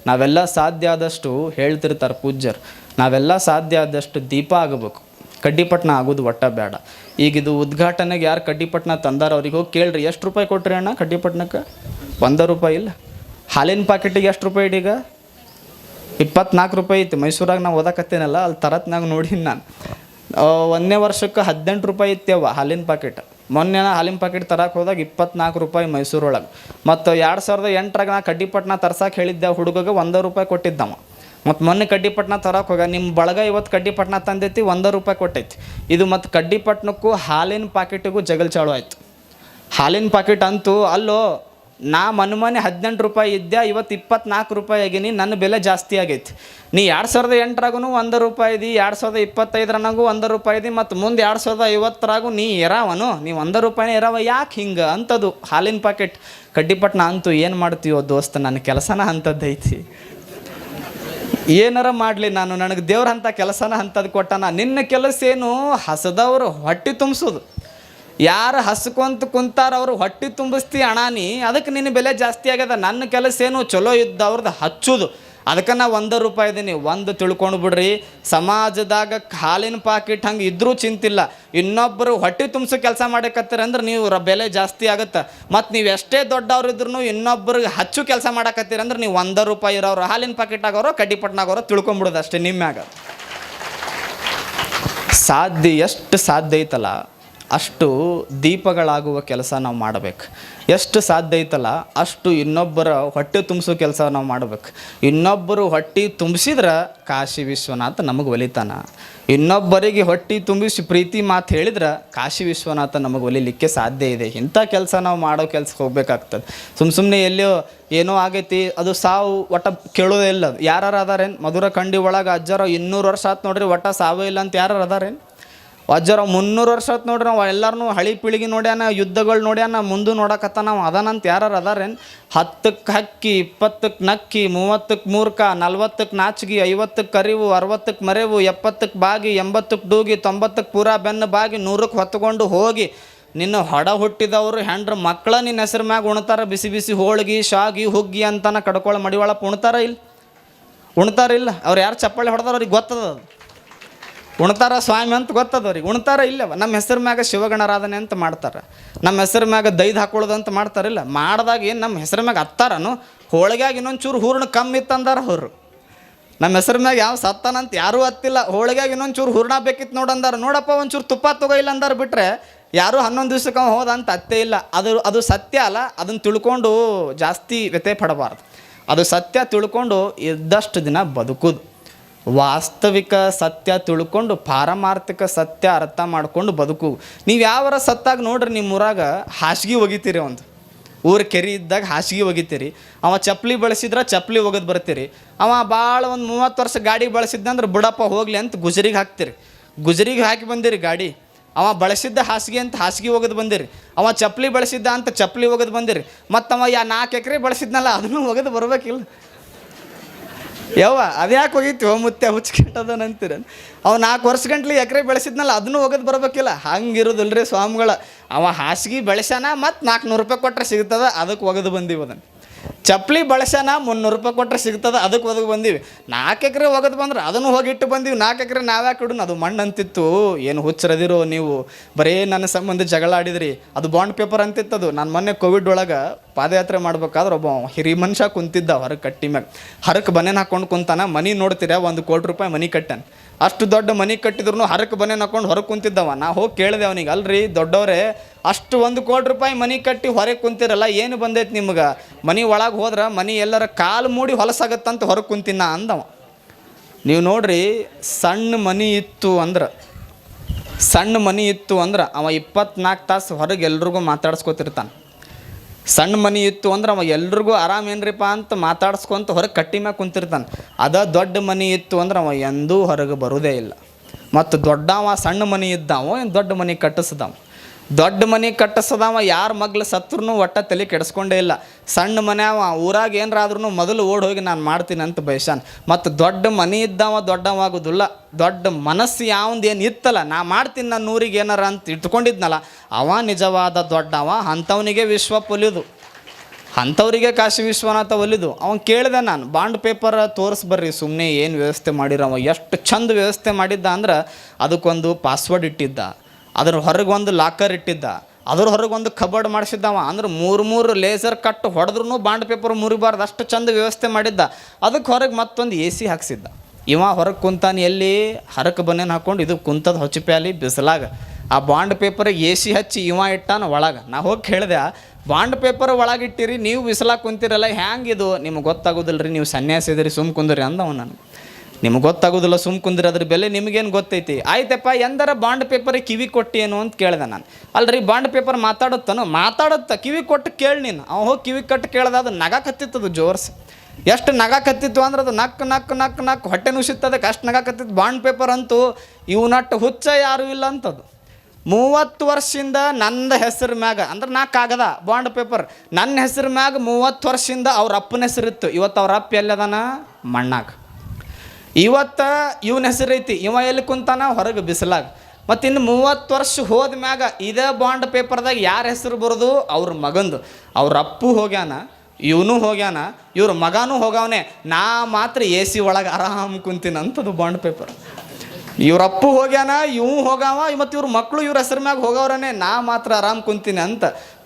ನಾವೆಲ್ಲ ಸಾಧ್ಯ ಆದಷ್ಟು ಹೇಳ್ತಿರ್ತಾರೆ ಪೂಜ್ಯರು, ನಾವೆಲ್ಲ ಸಾಧ್ಯ ಆದಷ್ಟು ದೀಪ ಆಗಬೇಕು, ಕಡ್ಡಿಪಟ್ನ ಆಗೋದು ಒಟ್ಟ ಬೇಡ. ಈಗ ಇದು ಉದ್ಘಾಟನೆಗೆ ಯಾರು ಕಡ್ಡಿಪಟ್ನ ತಂದಾರ ಅವ್ರಿಗೆ ಹೋಗಿ ಕೇಳ್ರಿ, ಎಷ್ಟು ರೂಪಾಯಿ ಕೊಟ್ರಿ ಅಣ್ಣ ಕಡ್ಡಿಪಟ್ನಕ್ಕೆ? 1 ರೂಪಾಯಿ ಇಲ್ಲ. ಹಾಲಿನ ಪ್ಯಾಕೆಟಿಗೆ ಎಷ್ಟು ರೂಪಾಯಿ ಈಗ? 24 ರೂಪಾಯಿ ಐತಿ. ಮೈಸೂರಾಗ ನಾವು ಓದಕತ್ತೇನಲ್ಲ, ಅಲ್ಲಿ ತರತ್ನಾಗ ನೋಡೀನಿ ನಾನು. 1ನೇ ವರ್ಷಕ್ಕೆ 18 ರೂಪಾಯಿ ಇತ್ತೇವ ಹಾಲಿನ ಪ್ಯಾಕೆಟ್. ಮೊನ್ನೆ ಹಾಲಿನ ಪ್ಯಾಕೆಟ್ ತರಕ್ಕೆ ಹೋದಾಗ 24 ರೂಪಾಯಿ ಮೈಸೂರೊಳಗೆ. ಮತ್ತು 2008ರಾಗ ನಾ ಕಡ್ಡಿಪಟ್ನ ತರ್ಸಕ್ಕೆ ಹೇಳಿದ್ದೆ ಹುಡುಗಗೆ 1 ರೂಪಾಯಿ ಕೊಟ್ಟಿದ್ದವ. ಮತ್ತು ಮೊನ್ನೆ ಕಡ್ಡಿಪಟ್ನ ತರಕ್ಕೆ ಹೋಗ ನಿಮ್ಮ ಬಳಗ ಇವತ್ತು ಕಡ್ಡಿಪಟ್ನ ತಂದೈತಿ 1 ರೂಪಾಯಿ ಕೊಟ್ಟೈತಿ. ಇದು ಮತ್ತು ಕಡ್ಡಿಪಟ್ನಕ್ಕೂ ಹಾಲಿನ ಪ್ಯಾಕೆಟಿಗೂ ಜಗಲ್ ಚಾಳು ಆಯಿತು. ಹಾಲಿನ ಪ್ಯಾಕೆಟ್ ಅಂತೂ ಅಲ್ಲೋ, ನಾ ಮೊನ್ನೆ 18 ರೂಪಾಯಿ ಇದ್ದೆ, ಇವತ್ತು 24 ರೂಪಾಯಿ ಆಗೀನಿ, ನನ್ನ ಬೆಲೆ ಜಾಸ್ತಿ ಆಗೈತಿ. ನೀ 2008ರಾಗೂ 1 ರೂಪಾಯಿ ಇದ್ದಿ, 2025ರಾಗೂ 1 ರೂಪಾಯಿ ಇದ್ದಿ, ಮತ್ತು ಮುಂದೆ 2050ರಾಗೂ ನೀ ಇರಾವನು, ನೀ 1 ರೂಪಾಯಿನೇ ಇರಾವ, ಯಾಕೆ ಹಿಂಗೆ ಅಂಥದ್ದು ಹಾಲಿನ ಪ್ಯಾಕೆಟ್. ಕಡ್ಡಿಪಟ್ನ ಅಂತೂ ಏನು ಮಾಡ್ತೀವೋ ದೋಸ್ತ, ನನ್ನ ಕೆಲಸನ ಅಂಥದ್ದೈತಿ. ಏನಾರ ಮಾಡಲಿ ನಾನು, ನನಗೆ ದೇವ್ರ ಅಂಥ ಕೆಲಸನ ಅಂಥದ್ದು ಕೊಟ್ಟಾನ. ನಿನ್ನ ಕೆಲಸ ಏನು? ಹಸದವರು ಹೊಟ್ಟೆ ತುಂಬಿಸೋದು. ಯಾರು ಹಸ್ಕೊಂತ ಕುಂತಾರ ಅವರು ಹೊಟ್ಟೆ ತುಂಬಿಸ್ತಿ ಅಣ್ಣ ನೀ, ಅದಕ್ಕೆ ನಿನ್ನ ಬೆಲೆ ಜಾಸ್ತಿ ಆಗ್ಯದ. ನನ್ನ ಕೆಲಸ ಏನು? ಚಲೋ ಇದ್ದವ್ರದ್ದು ಹಚ್ಚೋದು. ಅದಕ್ಕೆ ನಾ 1 ರೂಪಾಯಿ ಇದ್ದೀನಿ. ಒಂದು ತಿಳ್ಕೊಂಡು ಬಿಡ್ರಿ, ಸಮಾಜದಾಗ ಹಾಲಿನ ಪಾಕೆಟ್ ಹಂಗೆ ಇದ್ರೂ ಚಿಂತಿಲ್ಲ, ಇನ್ನೊಬ್ಬರು ಹೊಟ್ಟೆ ತುಂಬಿಸೋ ಕೆಲಸ ಮಾಡಕತ್ತೀರ ಅಂದ್ರೆ ನೀವು ಬೆಲೆ ಜಾಸ್ತಿ ಆಗುತ್ತೆ. ಮತ್ತು ನೀವು ಎಷ್ಟೇ ದೊಡ್ಡವ್ರು ಇದ್ರೂ ಇನ್ನೊಬ್ಬರಿಗೆ ಹಚ್ಚು ಕೆಲಸ ಮಾಡಕತ್ತೀರ ಅಂದ್ರೆ ನೀವು 1 ರೂಪಾಯಿ ಇರೋರು, ಹಾಲಿನ ಪಾಕೆಟ್ ಆಗೋರು, ಕಡ್ಡಿಪಟ್ನಾಗೋರು ತಿಳ್ಕೊಂಬಿಡೋದು ಅಷ್ಟೇ ನಿಮ್ಮ ಮ್ಯಾಗ. ಸಾಧ್ಯ ಎಷ್ಟು ಸಾಧ್ಯ ಐತಲ್ಲ ಅಷ್ಟು ದೀಪಗಳಾಗುವ ಕೆಲಸ ನಾವು ಮಾಡಬೇಕು. ಎಷ್ಟು ಸಾಧ್ಯ ಐತಲ್ಲ ಅಷ್ಟು ಇನ್ನೊಬ್ಬರ ಹೊಟ್ಟೆ ತುಂಬಿಸೋ ಕೆಲಸ ನಾವು ಮಾಡಬೇಕು. ಇನ್ನೊಬ್ಬರು ಹೊಟ್ಟೆ ತುಂಬಿಸಿದ್ರೆ ಕಾಶಿ ವಿಶ್ವನಾಥ ನಮಗೆ ಒಲಿತಾನ. ಇನ್ನೊಬ್ಬರಿಗೆ ಹೊಟ್ಟೆ ತುಂಬಿಸಿ ಪ್ರೀತಿ ಮಾತು ಹೇಳಿದ್ರೆ ಕಾಶಿ ವಿಶ್ವನಾಥ ನಮಗೆ ಒಲಿಲಿಕ್ಕೆ ಸಾಧ್ಯ ಇದೆ. ಇಂಥ ಕೆಲಸ ನಾವು ಮಾಡೋ ಕೆಲ್ಸಕ್ಕೆ ಹೋಗ್ಬೇಕಾಗ್ತದೆ. ಸುಮ್ಮನೆ ಎಲ್ಲೋ ಏನೋ ಆಗೈತಿ ಅದು ಸಾವು ಒಟ್ಟ ಕೇಳೋದೇ ಇಲ್ಲ. ಯಾರು ಅದಾರೇನು? ಮಧುರ ಕಂಡಿ ಒಳಗೆ ಅಜ್ಜಾರ 200 ವರ್ಷ ಆಯ್ತು ನೋಡ್ರಿ, ಒಟ್ಟ ಸಾವೇ ಇಲ್ಲ ಅಂತ ಯಾರು ಅದಾರೇನು? ಅಜ್ಜಾರ 300 ವರ್ಷ ಆಯ್ತು ನೋಡ್ರಿ, ನಾವು ಎಲ್ಲರೂ ಹಳಿ ಪೀಳಿಗೆ ನೋಡ್ಯಾನ, ಯುದ್ಧಗಳು ನೋಡ್ಯಾನ, ಮುಂದೆ ನೋಡಕತ್ತ ನಾವು ಅದಾನಂತ ಯಾರು ಅದಾರೇನು? 10ಕ್ಕೆ ಹಕ್ಕಿ, 20ಕ್ಕೆ ನಕ್ಕಿ, 30ಕ್ಕೆ ಮೂರ್ಖ, 40ಕ್ಕೆ ನಾಚಿಗೆ, 50ಕ್ಕೆ ಕರಿವು, 60ಕ್ಕೆ ಮರೆವು, 70ಕ್ಕೆ ಬಾಗಿ, 80ಕ್ಕೆ ಡೂಗಿ, 90ಕ್ಕೆ ಪೂರಾ ಬೆನ್ನು ಬಾಗಿ, 100ಕ್ಕೆ ಹೊತ್ಕೊಂಡು ಹೋಗಿ, ನಿನ್ನ ಹೊಡ ಹುಟ್ಟಿದವರು ಹೆಂಡ್ರ ಮಕ್ಕಳ ನಿನ್ನ ಹೆಸರು ಮ್ಯಾಗ ಉಣ್ತಾರ. ಬಿಸಿ ಬಿಸಿ ಹೋಳ್ಗಿ, ಶಾಗಿ, ಹುಗ್ಗಿ ಅಂತಾನ ಕಡ್ಕೊಳ್ಳೋ ಮಡಿವಾಳಪ್ಪ ಉಣ್ತಾರ ಇಲ್ಲ? ಉಣ್ತಾರಿಲ್ಲ? ಅವ್ರು ಯಾರು ಚಪ್ಪಾಳೆ ಹೊಡೆದಾರ ಅವ್ರಿಗೆ ಗೊತ್ತದ, ಉಣ್ತಾರ ಸ್ವಾಮಿ ಅಂತ ಗೊತ್ತದವ್ರಿಗೆ. ಉಣ್ತಾರ ಇಲ್ಲವ? ನಮ್ಮ ಹೆಸರು ಮ್ಯಾಗ ಶಿವಗಣರಾಧನೆ ಅಂತ ಮಾಡ್ತಾರೆ, ನಮ್ಮ ಹೆಸರು ಮ್ಯಾಗ ದೈದು ಹಾಕೊಳ್ಳೋದು ಅಂತ ಮಾಡ್ತಾರಿಲ್ಲ. ಮಾಡಿದಾಗ ಏನು ನಮ್ಮ ಹೆಸರು ಮ್ಯಾಗ ಹತ್ತಾರನು? ಹೋಳಿಗ್ಯಾಗ ಇನ್ನೊಂದು ಚೂರು ಹೂರ್ಣ ಕಮ್ಮಿ ಇತ್ತಂದಾರ ಅವರು. ನಮ್ಮ ಹೆಸರು ಮ್ಯಾಗ ಯಾವ ಸತ್ತಾನಂತ ಯಾರೂ ಹತ್ತಿಲ್ಲ. ಹೋಳಿಗ್ಯಾಗ ಇನ್ನೊಂದು ಚೂರು ಹೂರ್ಣ ಬೇಕಿತ್ತು ನೋಡಂದಾರ. ನೋಡಪ್ಪ ಒಂಚೂರು ತುಪ್ಪ ತೊಗೊಯಿಲ್ಲ ಅಂದಾರ ಬಿಟ್ಟರೆ ಯಾರೂ 11 ದಿವ್ಸಕ್ಕೆ ಹೋದ ಅಂತ ಅತ್ತೇ ಇಲ್ಲ. ಅದು ಸತ್ಯ ಅಲ್ಲ. ಅದನ್ನು ತಿಳ್ಕೊಂಡು ಜಾಸ್ತಿ ವ್ಯಥೆ ಪಡಬಾರ್ದು. ಅದು ಸತ್ಯ ತಿಳ್ಕೊಂಡು ಇದ್ದಷ್ಟು ದಿನ ಬದುಕೋದು. ವಾಸ್ತವಿಕ ಸತ್ಯ ತಿಳ್ಕೊಂಡು ಪಾರಮಾರ್ಥಿಕ ಸತ್ಯ ಅರ್ಥ ಮಾಡ್ಕೊಂಡು ಬದುಕು. ನೀವು ಯಾವರ ಸತ್ತಾಗ ನೋಡ್ರಿ, ನಿಮ್ಮ ಊರಾಗ ಹಾಸಿಗೆ ಒಗಿತೀರಿ. ಒಂದು ಊರು ಕೆರೆ ಇದ್ದಾಗ ಹಾಸಿಗೆ ಒಗಿತೀರಿ. ಅವ ಚಪ್ಪಲಿ ಬಳಸಿದ್ರೆ ಚಪ್ಪಲಿ ಒಗದು ಬರ್ತೀರಿ. ಅವ ಭಾಳ ಒಂದು 30 ವರ್ಷ ಗಾಡಿ ಬಳಸಿದ್ದಂದ್ರೆ ಬಿಡಪ್ಪ ಹೋಗಲಿ ಅಂತ ಗುಜರಿಗೆ ಹಾಕ್ತೀರಿ. ಗುಜರಿಗೆ ಹಾಕಿ ಬಂದಿರಿ ಗಾಡಿ. ಅವ ಬಳಸಿದ್ದ ಹಾಸಿಗೆ ಅಂತ ಹಾಸಿಗೆ ಒಗದು ಬಂದಿರಿ. ಅವ ಚಪ್ಪಲಿ ಬಳಸಿದ್ದ ಅಂತ ಚಪ್ಪಲಿ ಒಗದು ಬಂದಿರಿ. ಮತ್ತು ಅವ 4 ಎಕರೆ ಬಳಸಿದ್ನಲ್ಲ ಅದನ್ನು ಒಗದು ಬರ್ಬೇಕಿಲ್ಲ? ಯವ್ವ ಅದ್ಯಾಕೆ ಹೋಗಿತ್ತು ಮುತ್ತೆ ಹುಚ್ಚಿಕೆಟ್ಟದನಂತೀರ? ಅವ 4 ವರ್ಷ ಗಂಟ್ಲಿ ಎಕರೆ ಬೆಳೆಸಿದ್ನಲ್ಲ ಅದನ್ನು ಒಗದು ಬರ್ಬೇಕಿಲ್ಲ? ಹಂಗಿರೋದಿಲ್ರಿ ಸ್ವಾಮಿಗಳ. ಅವ ಹಾಸಿಗೆ ಬೆಳೆಸ್ಯಾನ ಮತ್ತು 400 ರೂಪಾಯಿ ಕೊಟ್ಟರೆ ಸಿಗ್ತದೆ, ಅದಕ್ಕೆ ಒಗದು ಬಂದೀವಿ. ಅದನ್ನು ಚಪ್ಪಲಿ ಬಳಸ್ಯಾನ 300 ರೂಪಾಯಿ ಕೊಟ್ಟರೆ ಸಿಗ್ತದೆ, ಅದಕ್ಕೆ ಒದಗಿ ಬಂದೀವಿ. 4 ಎಕರೆ ಒಗದು ಬಂದ್ರೆ ಅದನ್ನು ಹೋಗಿಟ್ಟು ಬಂದೀವಿ. 4 ಎಕರೆ ನಾವ್ಯಾಕೆ ಇಡೋಣ? ಅದು ಮಣ್ಣು ಅಂತಿತ್ತು. ಏನು ಹುಚ್ಚರದಿರೋ ನೀವು, ಬರೀ ನನ್ನ ಸಂಬಂಧ ಜಗಳ ಆಡಿದ್ರಿ. ಅದು ಬಾಂಡ್ ಪೇಪರ್ ಅಂತಿತ್ತದು. ನಾನು ಮೊನ್ನೆ ಕೋವಿಡ್ ಒಳಗೆ ಪಾದಯಾತ್ರೆ ಮಾಡ್ಬೇಕಾದ್ರೆ ಒಬ್ಬ ಹಿರಿ ಮನುಷ್ಯ ಕುಂತಿದ್ದ ಹೊರಗೆ ಕಟ್ಟಿ ಮ್ಯಾಗ. ಹರಕ್ಕೆ ಬನೇನು ಹಾಕ್ಕೊಂಡು ಕುಂತಾನ. ಮನೆ ನೋಡ್ತೀರ, 1 ಕೋಟಿ ರೂಪಾಯಿ ಮನೆ ಕಟ್ಟಾನ. ಅಷ್ಟು ದೊಡ್ಡ ಮನೆ ಕಟ್ಟಿದ್ರು ಹರಕ್ಕೆ ಬನೇನು ಹಾಕ್ಕೊಂಡು ಹೊರಗೆ ಕುಂತಿದ್ದವ. ನಾ ಹೋಗಿ ಕೇಳಿದೆ ಅವನಿಗೆ, ಅಲ್ರಿ ದೊಡ್ಡವರೇ, ಅಷ್ಟು 1 ಕೋಟಿ ರೂಪಾಯಿ ಮನೆ ಕಟ್ಟಿ ಹೊರಗೆ ಕುಂತಿರಲ್ಲ, ಏನು ಬಂದೈತೆ ನಿಮ್ಗೆ? ಮನೆ ಒಳಗೆ ಹೋದ್ರೆ ಮನೆ ಎಲ್ಲರ ಕಾಲು ಮೂಡಿ ಹೊಲಸಾಗತ್ತಂತ ಹೊರಗೆ ಕುಂತಿನ ಅಂದವ. ನೀವು ನೋಡ್ರಿ, ಸಣ್ಣ ಮನೆ ಇತ್ತು ಅಂದ್ರೆ ಅವ 24 ತಾಸು ಹೊರಗೆ ಎಲ್ರಿಗೂ ಮಾತಾಡ್ಸ್ಕೊತಿರ್ತಾನೆ. ಸಣ್ಣ ಮನೆ ಇತ್ತು ಅಂದ್ರೆ ಅವ ಎಲ್ರಿಗೂ ಆರಾಮೇನ್ರಿಪ್ಪ ಅಂತ ಮಾತಾಡ್ಸ್ಕೊಂತ ಹೊರಗೆ ಕಟ್ಟಿ ಮ್ಯಾಗ ಕುಂತಿರ್ತಾನೆ. ದೊಡ್ಡ ಮನೆ ಇತ್ತು ಅಂದ್ರೆ ಅವ ಎಂದೂ ಹೊರಗೆ ಬರೋದೇ ಇಲ್ಲ. ಮತ್ತು ದೊಡ್ಡವ ಸಣ್ಣ ಮನೆ ಇದ್ದಾವ, ಏನು ದೊಡ್ಡ ಮನೆ ಕಟ್ಟಿಸ್ದವ. ದೊಡ್ಡ ಮನೆ ಕಟ್ಟಿಸದವ ಯಾರ ಮಗ್ಲು ಸತ್ರೂ ಒಟ್ಟ ತಲೆ ಕೆಡಿಸ್ಕೊಂಡೇ ಇಲ್ಲ. ಸಣ್ಣ ಮನೆ ಅವ ಊರಾಗ ಏನರಾದ್ರೂ ಮೊದಲು ಓಡಿ ಹೋಗಿ ನಾನು ಮಾಡ್ತೀನಿ ಅಂತ ಬಯಸಾನ. ಮತ್ತು ದೊಡ್ಡ ಮನೆ ಇದ್ದವ ದೊಡ್ಡವಾಗೋದಿಲ್ಲ. ದೊಡ್ಡ ಮನಸ್ಸು ಯಾವಂದೇನು ಇತ್ತಲ್ಲ, ನಾ ಮಾಡ್ತೀನಿ ನನ್ನ ಊರಿಗೆ ಏನಾರ ಅಂತ ಇಟ್ಕೊಂಡಿದ್ನಲ್ಲ, ಅವ ನಿಜವಾದ ದೊಡ್ಡವ. ಅಂಥವನಿಗೆ ವಿಶ್ವ ಪೊಲಿಯೋದು. ಅಂಥವರಿಗೆ ಕಾಶಿ ವಿಶ್ವನಾಥ ಒಲಿದು ಅವನು ಕೇಳಿದೆ, ನಾನು ಬಾಂಡ್ ಪೇಪರ್ ತೋರಿಸ್ಬರ್ರಿ ಸುಮ್ಮನೆ ಏನು ವ್ಯವಸ್ಥೆ ಮಾಡಿರವ, ಎಷ್ಟು ಚಂದ ವ್ಯವಸ್ಥೆ ಮಾಡಿದ್ದ ಅಂದ್ರೆ ಅದಕ್ಕೊಂದು ಪಾಸ್ವರ್ಡ್ ಇಟ್ಟಿದ್ದ, ಅದ್ರ ಹೊರಗೆ ಒಂದು ಲಾಕರ್ ಇಟ್ಟಿದ್ದ, ಅದ್ರ ಹೊರಗೆ ಒಂದು ಕಬೋರ್ಡ್ ಮಾಡಿಸಿದ್ದವ. ಅಂದ್ರೆ ಮೂರು ಲೇಸರ್ ಕಟ್ ಹೊಡೆದ್ರೂ ಬಾಂಡ್ ಪೇಪರ್ ಮುರಿಬಾರ್ದು ಅಷ್ಟು ಚಂದ ವ್ಯವಸ್ಥೆ ಮಾಡಿದ್ದ. ಅದಕ್ಕೆ ಹೊರಗೆ ಮತ್ತೊಂದು AC ಹಾಕ್ಸಿದ್ದ. ಇವ ಹೊರಗೆ ಕುಂತಾನೆ ಎಲ್ಲಿ, ಹರಕ್ಕೆ ಬನ್ನೇನು ಹಾಕ್ಕೊಂಡು ಇದು ಕುಂತದ ಹೊಚ್ಚಿಪ್ಯಾಲಿ ಬಿಸಿಲಾಗ. ಆ ಬಾಂಡ್ ಪೇಪರಿಗೆ AC ಹಚ್ಚಿ ಇವ ಇಟ್ಟಾನ ಒಳಗೆ. ನಾ ಹೋಗಿ ಕೇಳಿದೆ, ಬಾಂಡ್ ಪೇಪರ್ ಒಳಗಿಟ್ಟಿರಿ, ನೀವು ಬಿಸಿಲಾಗ ಕುಂತಿರಲ್ಲ, ಹ್ಯಾಂಗಿದು? ನಿಮ್ಗೆ ಗೊತ್ತಾಗೋದಿಲ್ಲ ರೀ, ನೀವು ಸನ್ಯಾಸಿ ಇದ್ರಿ, ಸುಮ್ ಕುಂದ್ರಿ ಅಂದವ. ನಾನು ನಿಮ್ಗೆ ಗೊತ್ತಾಗೋದಿಲ್ಲ, ಸುಮ್ ಕುಂದ್ರಿ, ಅದ್ರ ಬೆಲೆ ನಿಮಗೇನು ಗೊತ್ತೈತಿ? ಆಯ್ತಪ್ಪ, ಎಂದರ ಬಾಂಡ್ ಪೇಪರಿಗೆ ಕಿವಿ ಕೊಟ್ಟೇನು ಅಂತ ಕೇಳಿದೆ ನಾನು. ಅಲ್ರಿ ಬಾಂಡ್ ಪೇಪರ್ ಮಾತಾಡುತ್ತ ಕಿವಿ ಕೊಟ್ಟು ಕೇಳಿ ನೀನು. ಅವ ಹೋಗಿ ಕಿವಿ ಕಟ್ಟು ಕೇಳ್ದ, ಅದು ನಗಾಕತ್ತಿತ್ತದು ಜೋರ್ಸ್. ಎಷ್ಟು ನಗಾಕತ್ತಿತ್ತು ಅಂದ್ರೆ ಅದು ನಕ್ಕು ಹೊಟ್ಟೆ ನುಸಿತ್ತದಕ್ಕೆ ಅಷ್ಟು ನಗಾಕತ್ತಿತ್ತು. ಬಾಂಡ್ ಪೇಪರ್ ಅಂತೂ ಇವನಟ್ಟು ಹುಚ್ಚ ಯಾರೂ ಇಲ್ಲ ಅಂತದು. 30 ವರ್ಷದಿಂದ ನನ್ನ ಹೆಸರು ಮ್ಯಾಗ, ಅಂದ್ರೆ ನಾ ಕಾಗದ ಬಾಂಡ್ ಪೇಪರ್ ನನ್ನ ಹೆಸರು ಮ್ಯಾಗ 30 ವರ್ಷದಿಂದ ಅವ್ರ ಅಪ್ಪನ ಹೆಸರಿತ್ತು. ಇವತ್ತು ಅವ್ರ ಅಪ್ಪ ಎಲ್ಲದಾನ? ಮಣ್ಣಾಗ. ಇವತ್ತು ಇವನ ಹೆಸರು ಐತಿ, ಇವ ಎಲ್ಲಿ ಕುಂತಾನ? ಹೊರಗೆ ಬಿಸಿಲಾಗ. ಮತ್ತು ಇನ್ನು 30 ವರ್ಷ ಹೋದ ಮ್ಯಾಗ ಇದೇ ಬಾಂಡ್ ಪೇಪರ್ದಾಗ ಯಾರ ಹೆಸರು ಬರೋದು? ಅವ್ರ ಮಗಂದು. ಅವ್ರ ಅಪ್ಪು ಹೋಗ್ಯಾನ, ಇವನು ಹೋಗ್ಯಾನ, ಇವ್ರ ಮಗನೂ ಹೋಗವನೇ. ನಾ ಮಾತ್ರ AC ಒಳಗೆ ಆರಾಮ್ ಕುಂತೀನಿ ಅಂತದು ಬಾಂಡ್ ಪೇಪರ್. ಇವ್ರ ಅಪ್ಪು ಹೋಗ್ಯಾನ, ಇವು ಹೋಗಾವ, ಮತ್ತು ಇವ್ರ ಮಕ್ಕಳು ಇವ್ರ ಹೆಸರು ಮ್ಯಾಗ ಹೋಗವ್ರನೇ, ನಾ ಮಾತ್ರ ಆರಾಮ್ ಕುಂತೀನಿ ಅಂತ.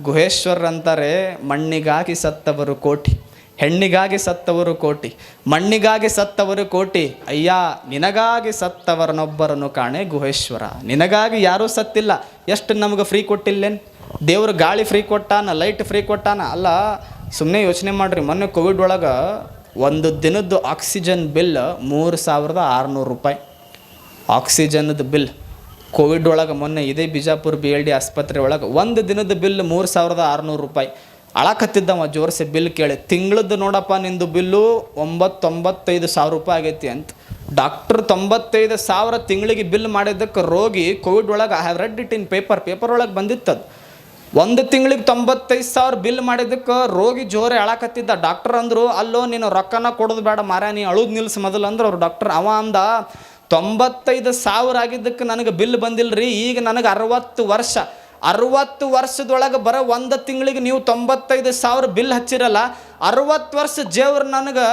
ಗುಹೇಶ್ವರ್ ಅಂತಾರೆ, ಮಣ್ಣಿಗಾಗಿ ಸತ್ತವರು ಕೋಟಿ, ಹೆಣ್ಣಿಗಾಗಿ ಸತ್ತವರು ಕೋಟಿ, ಮಣ್ಣಿಗಾಗಿ ಸತ್ತವರು ಕೋಟಿ, ಅಯ್ಯ ನಿನಗಾಗಿ ಸತ್ತವರನ್ನೊಬ್ಬರನ್ನು ಕಾಣೆ ಗುಹೇಶ್ವರ. ನಿನಗಾಗಿ ಯಾರೂ ಸತ್ತಿಲ್ಲ. ಎಷ್ಟು ನಮ್ಗೆ ಫ್ರೀ ಕೊಟ್ಟಿಲ್ಲೇನು? ದೇವ್ರು ಗಾಳಿ ಫ್ರೀ ಕೊಟ್ಟಾನ, ಲೈಟ್ ಫ್ರೀ ಕೊಟ್ಟಾನ. ಅಲ್ಲ, ಸುಮ್ಮನೆ ಯೋಚನೆ ಮಾಡಿರಿ. ಮೊನ್ನೆ ಕೋವಿಡ್ ಒಳಗೆ ಒಂದು ದಿನದ್ದು ಆಕ್ಸಿಜನ್ ಬಿಲ್ 3600 ರೂಪಾಯಿ. ಆಕ್ಸಿಜನ್ದು ಬಿಲ್ ಕೋವಿಡ್ ಒಳಗೆ ಮೊನ್ನೆ ಇದೇ ಬಿಜಾಪುರ BLD ಆಸ್ಪತ್ರೆ ಒಳಗೆ ಒಂದು ದಿನದ ಬಿಲ್ 3600 ರೂಪಾಯಿ. ಅಳಕತ್ತಿದ್ದವ ಜೋರ್ಸೆ ಬಿಲ್ ಕೇಳಿ. ತಿಂಗಳದ್ದು ನೋಡಪ್ಪ ನಿಂದು ಬಿಲ್ಲು 95,000 ರೂಪಾಯಿ ಆಗೈತಿ ಅಂತ. ಡಾಕ್ಟ್ರ್ 95,000 ತಿಂಗಳಿಗೆ ಬಿಲ್ ಮಾಡಿದ್ದಕ್ಕೆ ರೋಗಿ ಕೋವಿಡ್ ಒಳಗೆ I have read it in paper ಒಳಗೆ ಬಂದಿತ್ತದು. ಒಂದು ತಿಂಗಳಿಗೆ 95,000 ಬಿಲ್ ಮಾಡಿದ್ದಕ್ಕೆ ರೋಗಿ ಜೋರೆ ಅಳಕತ್ತಿದ್ದ. ಡಾಕ್ಟರ್ ಅಂದರು, ಅಲ್ಲೋ ನೀನು ರೊಕ್ಕನ ಕೊಡೋದು ಬೇಡ ಮಾರ, ನೀ ಅಳುದು ನಿಲ್ಸು ಮೊದಲು ಅಂದ್ರೆ ಅವ್ರು ಡಾಕ್ಟರ್. ಅವ ಅಂದ, 95,000 ಆಗಿದ್ದಕ್ಕೆ ನನಗೆ ಬಿಲ್ ಬಂದಿಲ್ಲ ರೀ, ಈಗ ನನಗೆ 60 ವರ್ಷದೊಳಗೆ ಬರೋ ಒಂದು ತಿಂಗಳಿಗೆ ನೀವು 95,000 ಬಿಲ್ ಹಚ್ಚಿರಲ್ಲ, 60 ವರ್ಷ ಜೇವ್ರು ನನಗೆ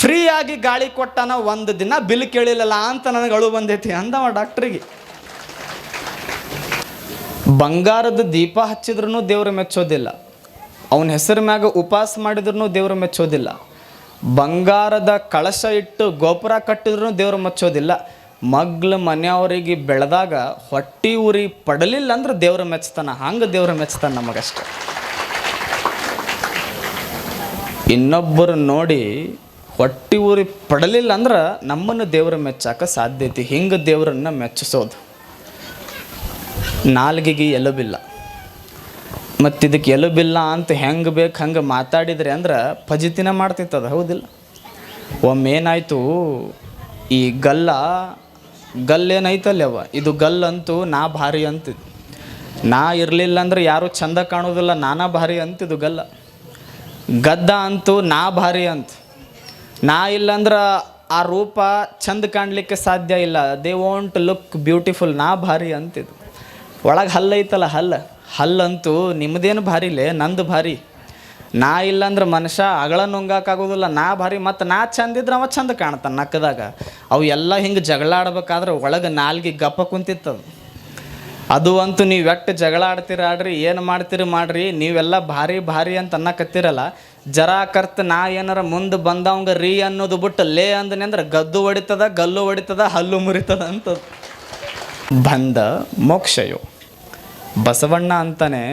ಫ್ರೀಯಾಗಿ ಗಾಳಿ ಕೊಟ್ಟಾನ, ಒಂದು ದಿನ ಬಿಲ್ ಕೇಳಿಲ್ಲಲ್ಲ ಅಂತ ನನಗೆ ಅಳು ಬಂದೈತಿ ಅಂದವ ಡಾಕ್ಟ್ರಿಗೆ. ಬಂಗಾರದ ದೀಪ ಹಚ್ಚಿದ್ರೂ ದೇವ್ರು ಮೆಚ್ಚೋದಿಲ್ಲ, ಅವನ ಹೆಸರು ಮ್ಯಾಗ ಉಪವಾಸ ಮಾಡಿದ್ರೂ ದೇವ್ರು ಮೆಚ್ಚೋದಿಲ್ಲ, ಬಂಗಾರದ ಕಳಶ ಇಟ್ಟು ಗೋಪುರ ಕಟ್ಟಿದ್ರೂ ದೇವ್ರು ಮೆಚ್ಚೋದಿಲ್ಲ. ಮಗ್ಲು ಮನೆಯವರಿಗೆ ಬೆಳೆದಾಗ ಹೊಟ್ಟಿ ಉರಿ ಪಡಲಿಲ್ಲ ಅಂದ್ರೆ ದೇವ್ರು ಮೆಚ್ತಾನ. ಹಂಗೆ ದೇವ್ರು ಮೆಚ್ತಾನೆ ನಮಗಷ್ಟೆ. ಇನ್ನೊಬ್ಬರು ನೋಡಿ ಹೊಟ್ಟಿ ಉರಿ ಪಡಲಿಲ್ಲ ಅಂದ್ರೆ ನಮ್ಮನ್ನು ದೇವ್ರು ಮೆಚ್ಚಾಕ ಸಾಧ್ಯತೆ. ಹಿಂಗೆ ದೇವ್ರನ್ನ ಮೆಚ್ಚಿಸೋದು. ನಾಲ್ಗೆಗೆ ಎಲುಬಿಲ್ಲ, ಮತ್ತು ಇದಕ್ಕೆ ಎಲುಬಿಲ್ಲ ಅಂತ ಹೆಂಗೆ ಬೇಕು ಹಂಗೆ ಮಾತಾಡಿದ್ರಿ ಅಂದ್ರೆ ಫಜಿತಿನ ಮಾಡ್ತಿತ್ತದ, ಹೌದಿಲ್ಲ? ಒಮ್ಮೇನಾಯಿತು, ಈ ಗಲ್ಲೇನೈತಲ್ಲವ, ಇದು ಗಲ್ಲಂತೂ ನಾ ಭಾರಿ ಅಂತಿದ್ದು. ನಾ ಇರಲಿಲ್ಲ ಅಂದ್ರೆ ಯಾರೂ ಚಂದ ಕಾಣೋದಿಲ್ಲ, ನಾನಾ ಭಾರಿ ಅಂತಿದ್ದು ಗಲ್ಲ. ಗದ್ದ ಅಂತೂ ನಾ ಭಾರಿ ಅಂತ. ನಾ ಇಲ್ಲಂದ್ರೆ ಆ ರೂಪ ಚಂದ ಕಾಣಲಿಕ್ಕೆ ಸಾಧ್ಯ ಇಲ್ಲ. ದೇ ವಾಂಟ್ ಲುಕ್ ಬ್ಯೂಟಿಫುಲ್, ನಾ ಭಾರಿ ಅಂತಿದ್ದು. ಒಳಗೆ ಹಲ್ಲೈತಲ್ಲ, ಹಲ್ಲಂತೂ ನಿಮ್ಮದೇನು ಭಾರಿ ಇಲ್ಲೇ, ನಂದು ಭಾರಿ. ನಾ ಇಲ್ಲಂದ್ರೆ ಮನುಷ್ಯ ಅಗಳ ನುಂಗಾಕಾಗೋದಿಲ್ಲ, ನಾ ಭಾರಿ. ಮತ್ತು ನಾ ಚಂದಿದ್ರೆ ಅವ ಚಂದ ಕಾಣ್ತಾನೆ ನಕ್ಕದಾಗ. ಅವು ಎಲ್ಲ ಹಿಂಗೆ ಜಗಳ ಆಡ್ಬೇಕಾದ್ರೆ ಒಳಗೆ ನಾಲ್ಗೆ ಗಪ್ಪ ಕುಂತಿತ್ತದು. ಅದು ಅಂತೂ ನೀವು ಎಷ್ಟು ಜಗಳ ಆಡ್ತೀರ ಆಡ್ರಿ, ಏನು ಮಾಡ್ತೀರಿ ಮಾಡ್ರಿ, ನೀವೆಲ್ಲ ಭಾರಿ ಅಂತ ಅನ್ನಕತ್ತೀರಲ್ಲ, ಜರಾ ಕರ್ತ ನಾ ಏನಾರ ಮುಂದೆ ಬಂದವಂಗೆ ರೀ ಅನ್ನೋದು ಬಿಟ್ಟು ಲೇ ಅಂದನೆ ಅಂದ್ರೆ ಗದ್ದು ಹೊಡಿತದ, ಗಲ್ಲು ಹೊಡಿತದ, ಹಲ್ಲು ಮುರಿತದ ಅಂತದ್ದು. ಬಂದ ಮೋಕ್ಷಯೋ ಬಸವಣ್ಣ ಅಂತಾನೆ,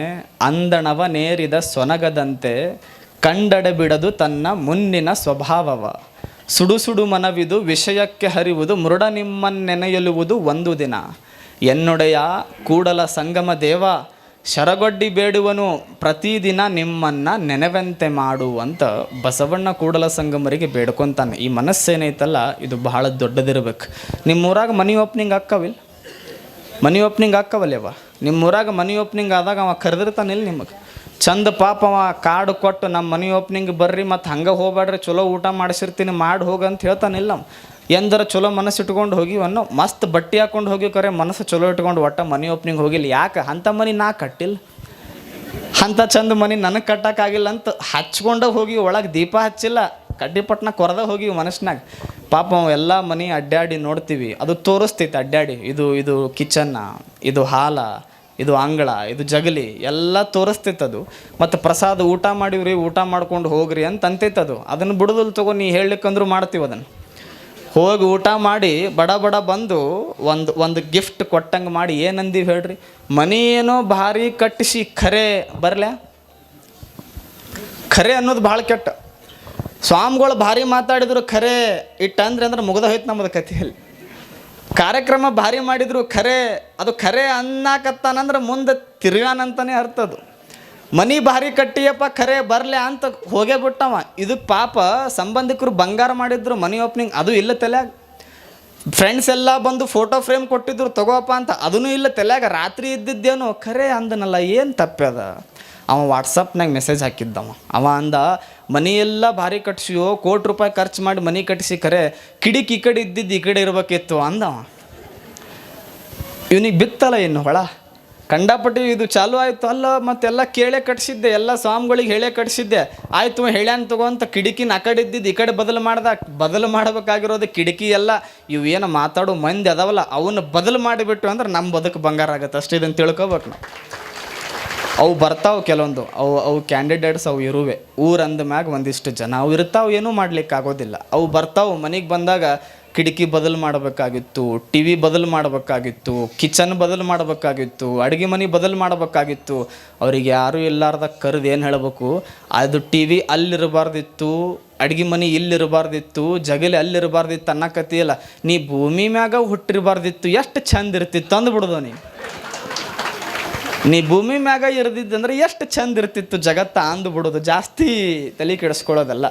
ಅಂದಣವ ನೇರಿದ ಸೊನಗದಂತೆ ಕಂಡಡೆ ಬಿಡದು ತನ್ನ ಮುನ್ನಿನ ಸ್ವಭಾವವ. ಸುಡು ಮನವಿದು ವಿಷಯಕ್ಕೆ ಹರಿವುದು, ಮೃಡ ನಿಮ್ಮನ್ನೆನೆಯಲುವುದು ಒಂದು ದಿನ. ಎನ್ನೊಡೆಯ ಕೂಡಲ ಸಂಗಮ ದೇವ, ಶರಗೊಡ್ಡಿ ಬೇಡುವನು ಪ್ರತಿದಿನ ನಿಮ್ಮನ್ನು ನೆನೆವಂತೆ ಮಾಡು ಅಂತ ಬಸವಣ್ಣ ಕೂಡಲ ಸಂಗಮರಿಗೆ ಬೇಡ್ಕೊತಾನೆ. ಈ ಮನಸ್ಸೇನೈತಲ್ಲ, ಇದು ಬಹಳ ದೊಡ್ಡದಿರ್ಬೇಕು. ನಿಮ್ಮೂರಾಗ ಮನಿ ಓಪನಿಂಗ್ ಅಕ್ಕವಿಲ್ಲ? ಮನಿ ಓಪನಿಂಗ್ ಅಕ್ಕವಲ್ಲವ? ನಿಮ್ಮೂರಾಗ ಮನಿ ಓಪನಿಂಗ್ ಆದಾಗ ಅವ ಕರೆದಿರ್ತಾನಿಲ್ಲ ನಿಮಗೆ ಚಂದ. ಪಾಪ ಅವ ಕಾರ್ಡು ಕೊಟ್ಟು ನಮ್ಮ ಮನಿ ಓಪನಿಂಗ್ ಬರ್ರಿ, ಮತ್ತು ಹಂಗೆ ಹೋಗ್ಬೇಡ್ರಿ, ಚಲೋ ಊಟ ಮಾಡಿಸಿರ್ತೀನಿ ಮಾಡಿ ಹೋಗಂತ ಹೇಳ್ತಾನಿಲ್ಲ. ಎಂದರ ಚಲೋ ಮನಸ್ಸು ಇಟ್ಕೊಂಡು ಹೋಗಿವನ್ನೋ, ಮಸ್ತ್ ಬಟ್ಟೆ ಹಾಕ್ಕೊಂಡು ಹೋಗಿ ಕರೆ ಮನಸ್ಸು ಚಲೋ ಇಟ್ಕೊಂಡು ಒಟ್ಟ ಮನಿ ಓಪನಿಂಗ್ ಹೋಗಿಲ್ಲ. ಯಾಕೆ? ಅಂಥ ಮನಿ ನಾ ಕಟ್ಟಿಲ್ಲ, ಅಂಥ ಚಂದ ಮನೆ ನನಗೆ ಕಟ್ಟಕ್ಕಾಗಿಲ್ಲ ಅಂತ ಹಚ್ಕೊಂಡ ಹೋಗಿ ಒಳಗೆ ದೀಪ ಹಚ್ಚಿಲ್ಲ, ಕಡ್ಡಿಪಟ್ನ ಕೊರದ ಹೋಗಿ ಮನಸ್ಸಿನಾಗ. ಪಾಪ ಎಲ್ಲ ಮನೆ ಅಡ್ಡಾಡಿ ನೋಡ್ತೀವಿ, ಅದು ತೋರಿಸ್ತೈತೆ ಅಡ್ಡಾಡಿ, ಇದು ಕಿಚನ್ನ, ಇದು ಹಾಲ, ಇದು ಅಂಗಳ, ಇದು ಜಗಲಿ ಎಲ್ಲ ತೋರಿಸ್ತೈತದು. ಮತ್ತು ಪ್ರಸಾದ ಊಟ ಮಾಡಿವ್ರಿ, ಊಟ ಮಾಡ್ಕೊಂಡು ಹೋಗ್ರಿ ಅಂತ ಅಂತೈತದು. ಅದನ್ನು ಬಿಡೋದಿಲ್ಲ ತಗೋ, ನೀ ಹೇಳಲಿಕ್ಕಂದ್ರೂ ಮಾಡ್ತೀವಿ ಅದನ್ನು. ಹೋಗಿ ಊಟ ಮಾಡಿ ಬಡ ಬಡ ಬಂದು ಒಂದು ಗಿಫ್ಟ್ ಕೊಟ್ಟಂಗೆ ಮಾಡಿ ಏನಂದೀವಿ ಹೇಳ್ರಿ, ಮನೆ ಏನೋ ಭಾರಿ ಕಟ್ಟಿಸಿ ಖರೆ ಬರಲ, ಖರೆ ಅನ್ನೋದು ಭಾಳ ಕೆಟ್ಟ. ಸ್ವಾಮಿಗಳು ಭಾರಿ ಮಾತಾಡಿದ್ರು ಖರೆ ಇಟ್ಟಂದ್ರೆ ಅಂದ್ರೆ ಮುಗ್ದ ಹೋಯ್ತು ನಮ್ಮದು ಕಥೆಯಲ್ಲಿ. ಕಾರ್ಯಕ್ರಮ ಭಾರಿ ಮಾಡಿದ್ರು ಖರೆ, ಅದು ಖರೆ ಅನ್ನಕತ್ತಾನಂದ್ರೆ ಮುಂದೆ ತಿರ್ಗಾನಂತನೇ ಅರ್ಥ ಅದು. ಮನೆ ಭಾರಿ ಕಟ್ಟಿಯಪ್ಪ ಖರೆ ಬರಲೆ ಅಂತ ಹೋಗೇ ಬಿಟ್ಟವ. ಇದಕ್ಕೆ ಪಾಪ ಸಂಬಂಧಿಕರು ಬಂಗಾರ ಮಾಡಿದ್ರು ಮನಿ ಓಪನಿಂಗ್, ಅದು ಇಲ್ಲ ತಲೆಯಾಗ. ಫ್ರೆಂಡ್ಸ್ ಎಲ್ಲ ಬಂದು ಫೋಟೋ ಫ್ರೇಮ್ ಕೊಟ್ಟಿದ್ರು ತಗೋಪ್ಪ ಅಂತ, ಅದೂ ಇಲ್ಲ ತಲೆಯಾಗ. ರಾತ್ರಿ ಇದ್ದಿದ್ದೇನು ಖರೆ ಅಂದನಲ್ಲ, ಏನು ತಪ್ಪದ. ಅವ ವಾಟ್ಸಪ್ನಾಗ ಮೆಸೇಜ್ ಹಾಕಿದ್ದವ. ಅವ ಅಂದ, ಮನೆಯೆಲ್ಲ ಭಾರಿ ಕಟ್ಸಿಯೋ, ₹1,00,00,000 ಖರ್ಚು ಮಾಡಿ ಮನೆ ಕಟ್ಟಿಸಿ ಖರೆ ಕಿಡಿಕಿ ಈ ಕಡೆ ಇದ್ದಿದ್ದು ಈ ಕಡೆ ಇರಬೇಕಿತ್ತು ಅಂದವ. ಇವನಿಗೆ ಬಿತ್ತಲ್ಲ ಇನ್ನು ಹೊಳ ಕಂಡಪಟ್ಟಿ. ಇದು ಚಾಲು ಆಯಿತು ಅಲ್ಲ, ಮತ್ತೆಲ್ಲ ಕೇಳೇ ಕಟ್ಸಿದ್ದೆ, ಎಲ್ಲ ಸ್ವಾಮಿಗಳಿಗೆ ಹೇಳೇ ಕಟ್ಸಿದ್ದೆ. ಆಯಿತು ಹೇಳ್ಯಾನ ತಗೋ ಅಂತ ಕಿಟಕಿನ ಆ ಕಡೆ ಇದ್ದಿದ್ದು ಈ ಕಡೆ ಬದಲು ಮಾಡಬೇಕಾಗಿರೋದು ಕಿಟಕಿ ಎಲ್ಲ. ಇವು ಏನು ಮಾತಾಡೋ ಮಂದಿ ಅದಾವಲ್ಲ, ಅವನ್ನ ಬದಲು ಮಾಡಿಬಿಟ್ಟು ಅಂದ್ರೆ ನಮ್ಮ ಬದುಕು ಬಂಗಾರ ಆಗುತ್ತೆ ಅಷ್ಟೇ. ಇದನ್ನು ತಿಳ್ಕೊಬೇಕು ನಾವು. ಅವು ಬರ್ತಾವೆ ಕೆಲವೊಂದು, ಅವು ಕ್ಯಾಂಡಿಡೇಟ್ಸ್ ಅವು ಇರುವೆ. ಊರಂದ ಮ್ಯಾಗ ಒಂದಿಷ್ಟು ಜನ ಅವು ಇರ್ತಾವೆ, ಏನೂ ಮಾಡ್ಲಿಕ್ಕೆ ಆಗೋದಿಲ್ಲ. ಅವು ಬರ್ತಾವೆ, ಮನೆಗೆ ಬಂದಾಗ ಕಿಟಕಿ ಬದಲು ಮಾಡಬೇಕಾಗಿತ್ತು, ಟಿ ವಿ ಬದಲು ಮಾಡಬೇಕಾಗಿತ್ತು, ಕಿಚನ್ ಬದಲು ಮಾಡಬೇಕಾಗಿತ್ತು, ಅಡುಗೆ ಮನೆ ಬದಲು ಮಾಡಬೇಕಾಗಿತ್ತು. ಅವ್ರಿಗೆ ಯಾರೂ ಇಲ್ಲಾರ್ದ ಕರೆದು ಏನು ಹೇಳಬೇಕು, ಅದು ಟಿ ವಿ ಅಲ್ಲಿರಬಾರ್ದಿತ್ತು, ಅಡುಗೆ ಮನೆ ಇಲ್ಲಿರಬಾರ್ದಿತ್ತು, ಜಗಲಿ ಅಲ್ಲಿರಬಾರ್ದಿತ್ತು ಅನ್ನಕತ್ತಿಯಲ್ಲ. ನೀ ಭೂಮಿ ಮ್ಯಾಗ ಹುಟ್ಟಿರಬಾರ್ದಿತ್ತು, ಎಷ್ಟು ಚಂದ ಇರ್ತಿತ್ತು ಅಂದ್ಬಿಡ್ದು. ನೀ ಭೂಮಿ ಮ್ಯಾಗ ಇರ್ದಿದ್ದಂದ್ರೆ ಎಷ್ಟು ಚಂದ ಇರ್ತಿತ್ತು ಜಗತ್ತ ಅಂದು ಬಿಡೋದು. ಜಾಸ್ತಿ ತಲೆ ಕೆಡಿಸ್ಕೊಳ್ಳೋದಲ್ಲ.